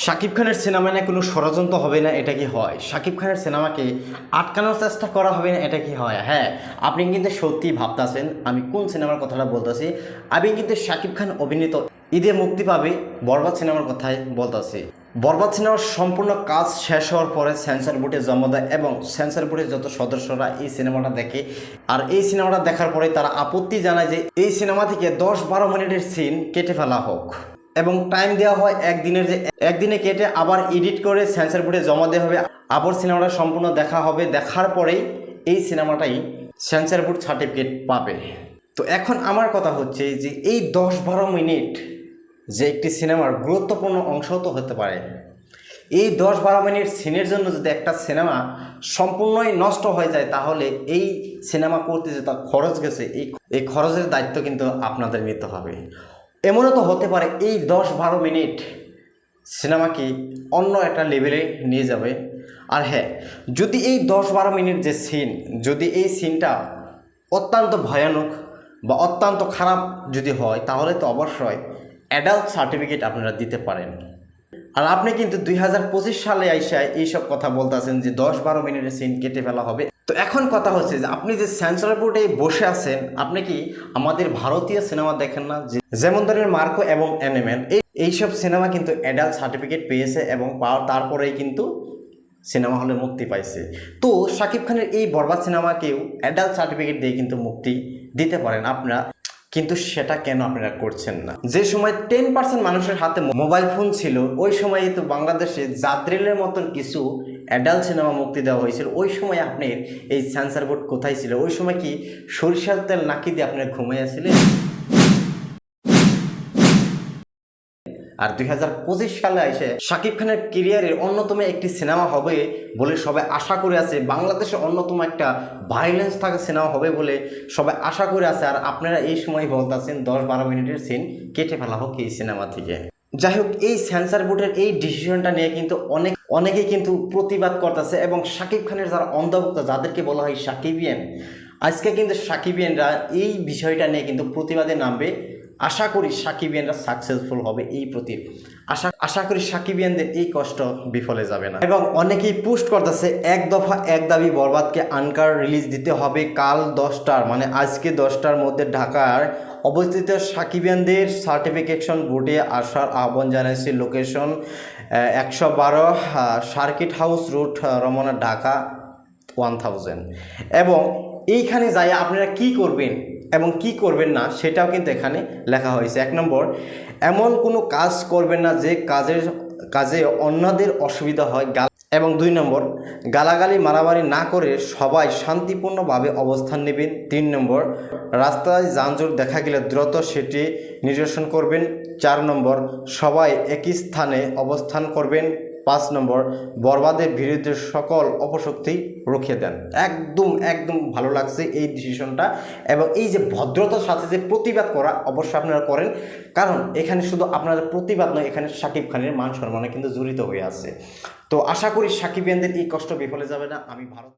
শাকিব খানের সিনেমা নিয়ে কোনো ষড়যন্ত্র হবে না, এটা কি হয়? শাকিব খানের সিনেমাকে আটকানোর চেষ্টা করা হবে না, এটা কি হয়? হ্যাঁ, আপনি কিন্তু সত্যিই ভাবতেছেন আমি কোন সিনেমার কথাটা বলতেছি। আমি কিন্তু শাকিব খান অভিনীত ঈদে মুক্তি পাবে বরবাদ সিনেমার কথাই বলতেছি। বরবাদ সিনেমার সম্পূর্ণ কাজ শেষ হওয়ার পরে সেন্সর বোর্ডে জমা দেয় এবং সেন্সর বোর্ডের যত সদস্যরা এই সিনেমাটা দেখে, আর এই সিনেমাটা দেখার পরে তারা আপত্তি জানায় যে এই সিনেমা থেকে 10-12 মিনিটের সিন কেটে ফেলা হোক এবং টাইম দেওয়া হয় একদিনের, যে একদিনে কেটে আবার এডিট করে সেন্সর বোর্ডে জমা দেওয়া হবে, আবার সিনেমাটা সম্পূর্ণ দেখা হবে, দেখার পরেই এই সিনেমাটাই সেন্সর বোর্ড সার্টিফিকেট পাবে। তো এখন আমার কথা হচ্ছে যে এই 10-12 মিনিট যে একটি সিনেমার গুরুত্বপূর্ণ অংশ তো হতে পারে, এই 10-12 মিনিট সিনের জন্য যদি একটা সিনেমা সম্পূর্ণই নষ্ট হয়ে যায়, তাহলে এই সিনেমা করতে যে তার খরচ গেছে, এই খরচের দায়িত্ব কিন্তু আপনাদের নিতে হবে। এমনও তো হতে পারে এই 10-12 মিনিট সিনেমাকে অন্য একটা লেভেলে নিয়ে যাবে। আর হ্যাঁ, যদি এই 10-12 মিনিট যে সিন, যদি এই সিনটা অত্যন্ত ভয়ানক বা অত্যন্ত খারাপ যদি হয়, তাহলে তো অবশ্যই অ্যাডাল্ট সার্টিফিকেট আপনারা দিতে পারেন। আর আপনি কিন্তু 2025 সালে আইসা এইসব কথা বলতেছেন যে 10-12 মিনিটের সিন কেটে ফেলা হবে। তো এখন কথা হচ্ছে যে আপনি যে সেন্সর বোর্ডে বসে আছেন, আপনি কি আমাদের ভারতীয় সিনেমা দেখেন না? যেমন ধরেন মার্কো এবং অ্যানিমেল, এইসব সিনেমা কিন্তু অ্যাডাল্ট সার্টিফিকেট পেয়েছে এবং পাওয়ার তারপরেই কিন্তু সিনেমা হলে মুক্তি পাইছে। তো শাকিব খানের এই বরবাদ সিনেমাকেও অ্যাডাল্ট সার্টিফিকেট দিয়ে কিন্তু মুক্তি দিতে পারেন আপনারা, কিন্তু সেটা কেন আপনারা করছেন না? যে সময় 10% মানুষের হাতে মোবাইল ফোন ছিল, ওই সময় তো বাংলাদেশে জাদ্রিলের মতন কিছু অ্যাডাল্ট সিনেমা মুক্তি দেওয়া হয়েছিল। ওই সময় আপনার এই সেন্সর বোর্ড কোথায় ছিল? ওই সময় কি সরিষার তেল নাকি দিয়ে আপনারা ঘুমাইয়াছিলেন? আর 2025 সালে এসে শাকিব খানের ক্যারিয়ারের অন্যতম একটি সিনেমা হবে বলে সবাই আশা করে আছে, বাংলাদেশের অন্যতম একটা ভায়োলেন্স থাকা সিনেমা হবে বলে সবাই আশা করে আছে, আর আপনারা এই সময় বলতেছেন 10-12 মিনিটের সিন কেটে ফেলা হোক এই সিনেমা থেকে। যাই হোক, এই সেন্সর বোর্ডের এই ডিসিশনটা নিয়ে কিন্তু অনেকেই কিন্তু প্রতিবাদ করতেছে এবং শাকিব খানের যারা অন্ধভক্ত, যাদেরকে বলা হয় সাকিবিয়ান, আজকে কিন্তু সাকিবিয়ানরা এই বিষয়টা নিয়ে কিন্তু প্রতিবাদে নামবে। আশা করি সাকিবিয়ানরা সাকসেসফুল হবে, এই প্রতি আশা করি সাকিবিয়ানদের এই কষ্ট বিফলে যাবে না। এবং অনেকেই পোস্ট করতেছে এক দফা এক দাবি বরবাদকে আনকার রিলিজ দিতে হবে কাল 10টার, মানে আজকে 10টার মধ্যে ঢাকার অবস্থিত সাকিবিয়ানদের সার্টিফিকেশন বোর্ডে আসার আহ্বান জানাইছে। Location 112 circuit house road, Ramna, Dhaka 1000। এবং এইখানে যাই আপনারা কি করবেন এবং কি করবেন না সেটাও কিন্তু এখানে লেখা হয়েছে। 1 নম্বর, এমন কোনো কাজ করবেন না যে কাজে অন্যদের অসুবিধা হয়। এবং 2 নম্বর, গালাগালি মারামারি না করে সবাই শান্তিপূর্ণভাবে অবস্থান নেবেন। 3 নম্বর, রাস্তায় যানজট দেখা গেলে দ্রুত সেটি নিরসন করবেন। 4 নম্বর, সবাই একই স্থানে অবস্থান করবেন। 5 নম্বর, বরবাদের বিরুদ্ধে সকল অপশক্তি রুখে দেন। একদম ভালো লাগছে এই ডিসিশনটা, এবং এই যে ভদ্রতার সাথে যে প্রতিবাদ করা, অবশ্যই আপনারা করেন, কারণ এখানে শুধু আপনাদের প্রতিবাদ নয়, এখানে শাকিব খানের মান সম্মানে কিন্তু জড়িত হয়ে আছে। তো আশা করি সাকিবিয়ানদের এই কষ্ট বিফলে যাবে না। আমি ভারত